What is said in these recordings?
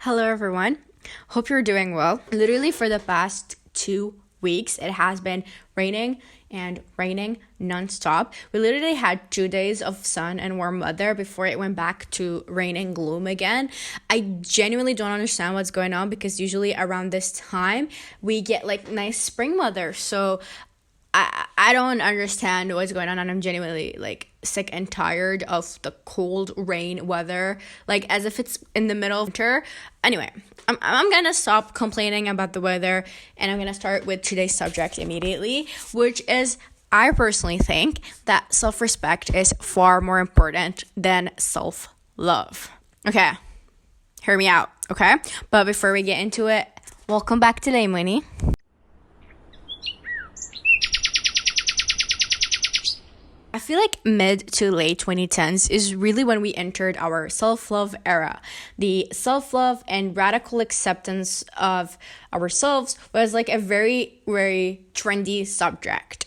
Hello, everyone. Hope you're doing well. Literally, for the past 2 weeks, it has been raining and raining nonstop. We literally had 2 days of sun and warm weather before it went back to rain and gloom again. I genuinely don't understand what's going on because usually around this time we get like nice spring weather. So I don't understand what's going on, and I'm genuinely like sick and tired of the cold rain weather, like as if it's in the middle of winter. Anyway, I'm gonna stop complaining about the weather, and I'm gonna start with today's subject immediately, which is I personally think that self-respect is far more important than self-love. Okay, hear me out, okay? But before we get into it, welcome back to Lay Money. I feel like mid to late 2010s is really when we entered our self-love era. The self-love and radical acceptance of ourselves was like a very, very trendy subject.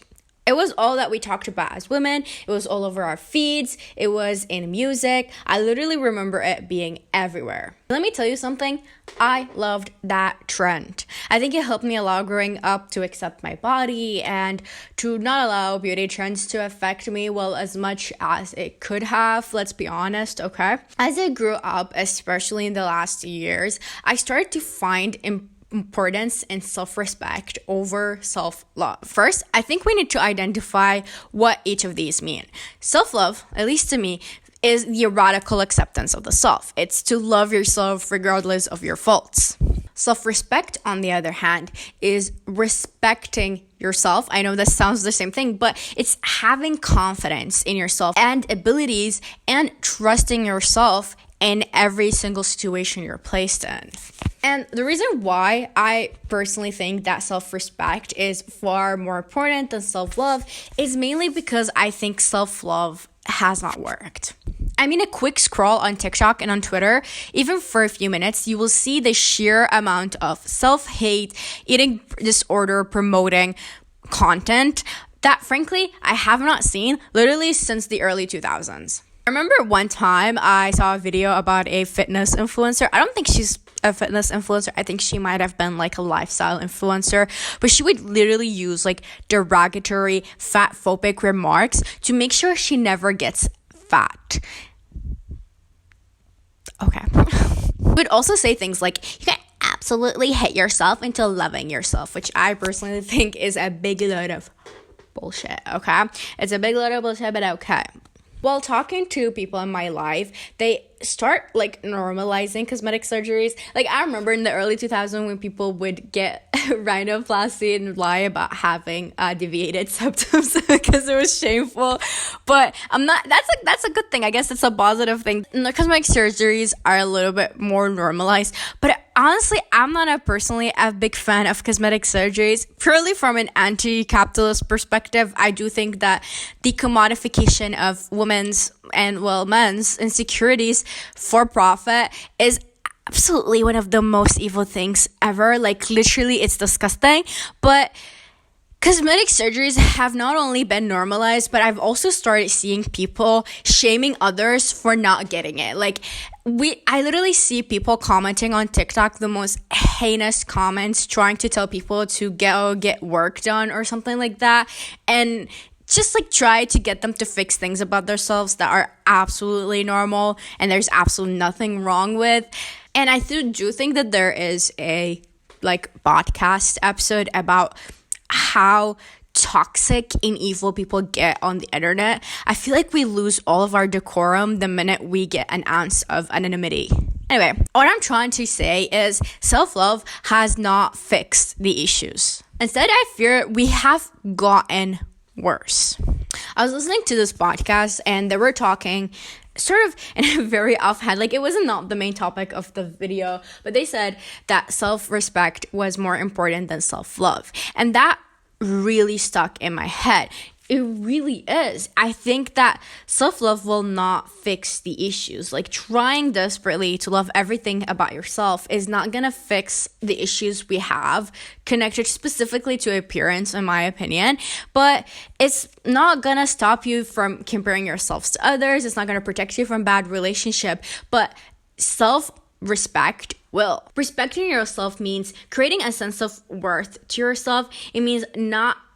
It was all that we talked about as women. It was all over our feeds. It was in music. I literally remember it being everywhere. Let me tell you something. I loved that trend. I think it helped me a lot growing up to accept my body and to not allow beauty trends to affect me well as much as it could have. Let's be honest, okay? As I grew up, especially in the last years, I started to find importance and self-respect over self-love. First, I think we need to identify what each of these mean. Self-love, at least to me, is the radical acceptance of the self. It's to love yourself regardless of your faults. Self-respect, on the other hand, is respecting yourself. I know that sounds the same thing, but it's having confidence in yourself and abilities and trusting yourself in every single situation you're placed in. And the reason why I personally think that self-respect is far more important than self-love is mainly because I think self-love has not worked. I mean, a quick scroll on TikTok and on Twitter, even for a few minutes, you will see the sheer amount of self-hate, eating disorder promoting content that, frankly, I have not seen literally since the early 2000s. I remember one time I saw a video about a fitness influencer. I don't think she's a fitness influencer. I think she might have been like a lifestyle influencer, but she would literally use like derogatory, fat phobic remarks to make sure she never gets fat. Okay. Would also say things like, you can absolutely hate yourself into loving yourself, which I personally think is a big load of bullshit, okay? It's a big load of bullshit, but okay. While talking to people in my life, they start like normalizing cosmetic surgeries. Like I remember in the early 2000s when people would get rhinoplasty and lie about having deviated septums because it was shameful. But that's a good thing. I guess it's a positive thing. And the cosmetic surgeries are a little bit more normalized. But honestly, I'm not personally a big fan of cosmetic surgeries. Purely from an anti-capitalist perspective, I do think that the commodification of women's and men's insecurities for profit is absolutely one of the most evil things ever. Like literally, it's disgusting. But cosmetic surgeries have not only been normalized, but I've also started seeing people shaming others for not getting it. Like I literally see people commenting on TikTok the most heinous comments, trying to tell people to get work done or something like that, and just like try to get them to fix things about themselves that are absolutely normal and there's absolutely nothing wrong with. And I do think that there is a like podcast episode about how toxic and evil people get on the internet. I feel like we lose all of our decorum the minute we get an ounce of anonymity. Anyway, what I'm trying to say is self-love has not fixed the issues. Instead, I fear we have gotten worse. I was listening to this podcast and they were talking sort of in a very offhand, like it wasn't not the main topic of the video, but they said that self-respect was more important than self-love. And that really stuck in my head. It really is. I think that self-love will not fix the issues. Like trying desperately to love everything about yourself is not gonna fix the issues we have connected specifically to appearance, in my opinion. But it's not gonna stop you from comparing yourselves to others. It's not gonna protect you from bad relationship. But self-respect will. Respecting yourself means creating a sense of worth to yourself. It means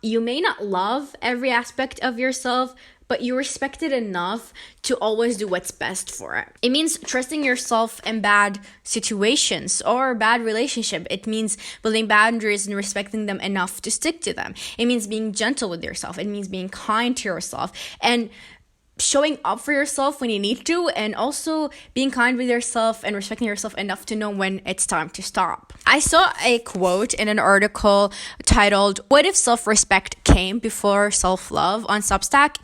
you may not love every aspect of yourself, but you respect it enough to always do what's best for it. It means trusting yourself in bad situations or bad relationship. It means building boundaries and respecting them enough to stick to them. It means being gentle with yourself. It means being kind to yourself and showing up for yourself when you need to, and also being kind with yourself and respecting yourself enough to know when it's time to stop. I saw a quote in an article titled, "What if self-respect came before self-love?" on Substack.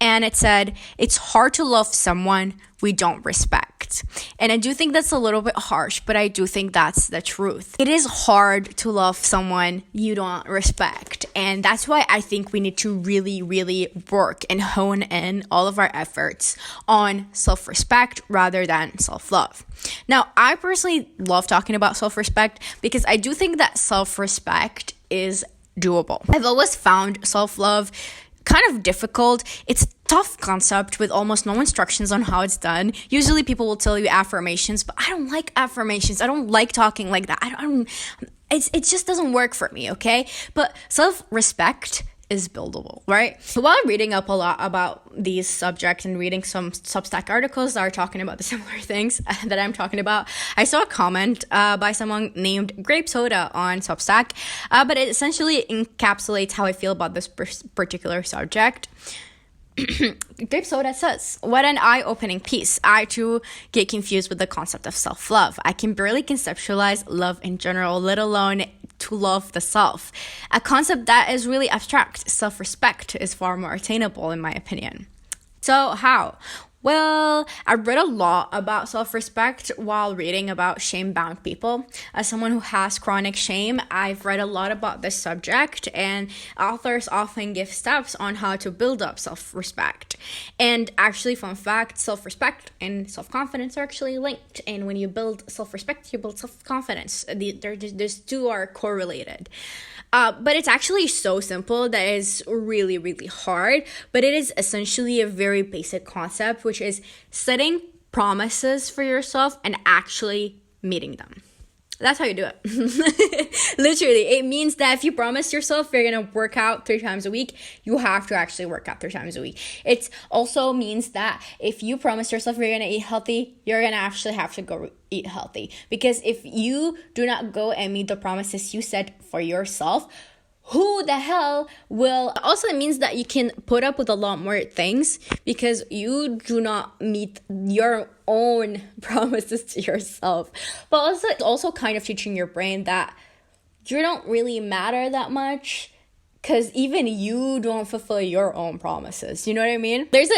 And it said, "It's hard to love someone we don't respect." And I do think that's a little bit harsh, but I do think that's the truth. It is hard to love someone you don't respect. And that's why I think we need to really, really work and hone in all of our efforts on self-respect rather than self-love. Now, I personally love talking about self-respect because I do think that self-respect is doable. I've always found self-love kind of difficult. It's a tough concept with almost no instructions on how it's done. Usually people will tell you affirmations, but I don't like affirmations. I don't like talking like that. It just doesn't work for me, okay? But self-respect is buildable, right? So while reading up a lot about these subjects and reading some Substack articles that are talking about the similar things that I'm talking about, I saw a comment by someone named Grape Soda on Substack, but it essentially encapsulates how I feel about this particular subject. Grape Soda says, "What an eye-opening piece. I too get confused with the concept of self-love. I can barely conceptualize love in general, let alone to love the self. A concept that is really abstract. Self-respect is far more attainable in my opinion." So how? Well, I read a lot about self-respect while reading about shame-bound people. As someone who has chronic shame, I've read a lot about this subject, and authors often give steps on how to build up self-respect. And actually, fun fact, self-respect and self-confidence are actually linked. And when you build self-respect, you build self-confidence. These two are correlated. But it's actually so simple that it's really, really hard. But it is essentially a very basic concept, which is setting promises for yourself and actually meeting them. That's how you do it. Literally, it means that if you promise yourself you're going to work out 3 times a week, you have to actually work out 3 times a week. It also means that if you promise yourself you're going to eat healthy, you're going to actually have to go eat healthy. Because if you do not go and meet the promises you set for yourself, who the hell will? Also, it means that you can put up with a lot more things because you do not meet your own promises to yourself. But also, it's also kind of teaching your brain that you don't really matter that much because even you don't fulfill your own promises. You know what I mean? There's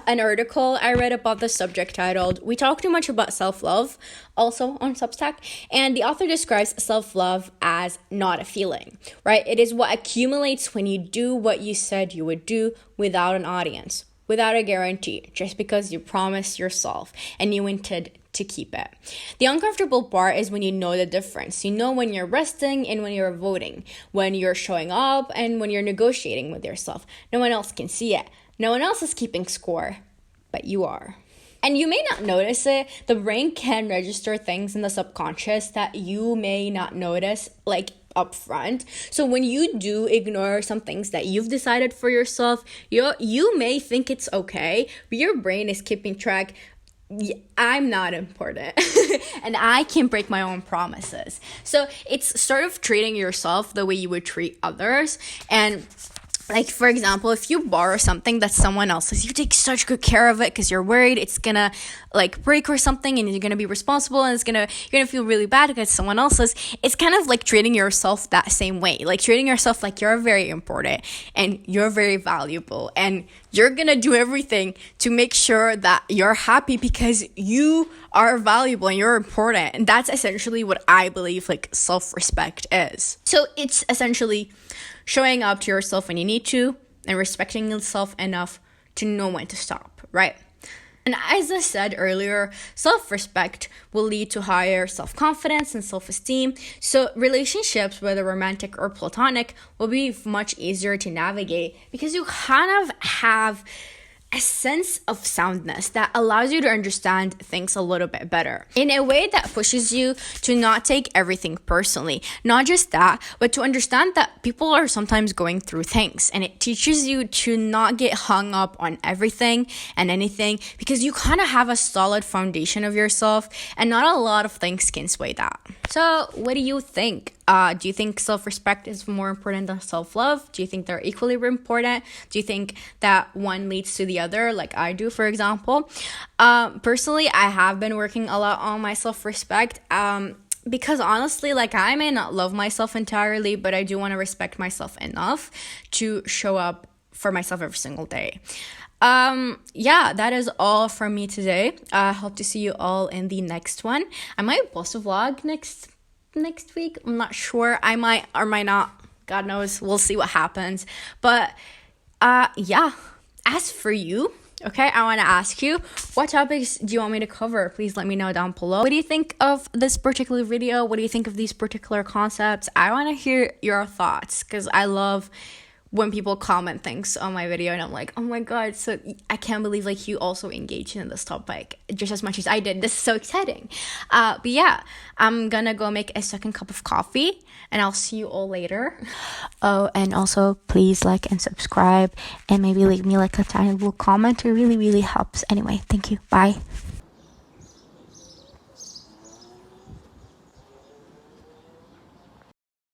an article I read about the subject titled, "We Talk Too Much About Self-Love," also on Substack. And the author describes self-love as not a feeling, right? It is what accumulates when you do what you said you would do without an audience, without a guarantee, just because you promised yourself and you intend to keep it. The uncomfortable part is when you know the difference. You know when you're resting and when you're voting, when you're showing up and when you're negotiating with yourself. No one else can see it. No one else is keeping score, but you are. And you may not notice it. The brain can register things in the subconscious that you may not notice, like up front. So when you do ignore some things that you've decided for yourself, you may think it's okay, but your brain is keeping track. I'm not important and I can break my own promises. So it's sort of treating yourself the way you would treat others. And like, for example, if you borrow something that someone else's, you take such good care of it because you're worried it's gonna like break or something, and you're gonna be responsible, and you're gonna feel really bad because it's someone else's. It's kind of like treating yourself that same way, like treating yourself like you're very important and you're very valuable, and you're gonna do everything to make sure that you're happy because you are valuable and you're important. And that's essentially what I believe like self-respect is. So it's essentially showing up to yourself when you need to and respecting yourself enough to know when to stop, right? And as I said earlier, self-respect will lead to higher self-confidence and self-esteem. So relationships, whether romantic or platonic, will be much easier to navigate because you kind of have a sense of soundness that allows you to understand things a little bit better in a way that pushes you to not take everything personally. Not just that, but to understand that people are sometimes going through things, and it teaches you to not get hung up on everything and anything because you kind of have a solid foundation of yourself, and not a lot of things can sway that. So what do you think? Do you think self-respect is more important than self-love? Do you think they're equally important? Do you think that one leads to the other, like I do, for example? Personally, I have been working a lot on my self-respect. Because honestly, like, I may not love myself entirely, but I do want to respect myself enough to show up for myself every single day. Yeah, that is all from me today. I hope to see you all in the next one. I might post a vlog next week. I'm not sure. I might or might not. God knows. We'll see what happens. But yeah, as for you, okay, I want to ask you, what topics do you want me to cover? Please let me know down below. What do you think of this particular video? What do you think of these particular concepts? I want to hear your thoughts, because I love when people comment things on my video and I'm like, oh my god, so I can't believe like you also engaged in this topic just as much as I did. This is so exciting. But yeah, I'm gonna go make a second cup of coffee and I'll see you all later. Oh, and also please like and subscribe and maybe leave me like a tiny little comment. It really helps. Anyway, thank you. Bye.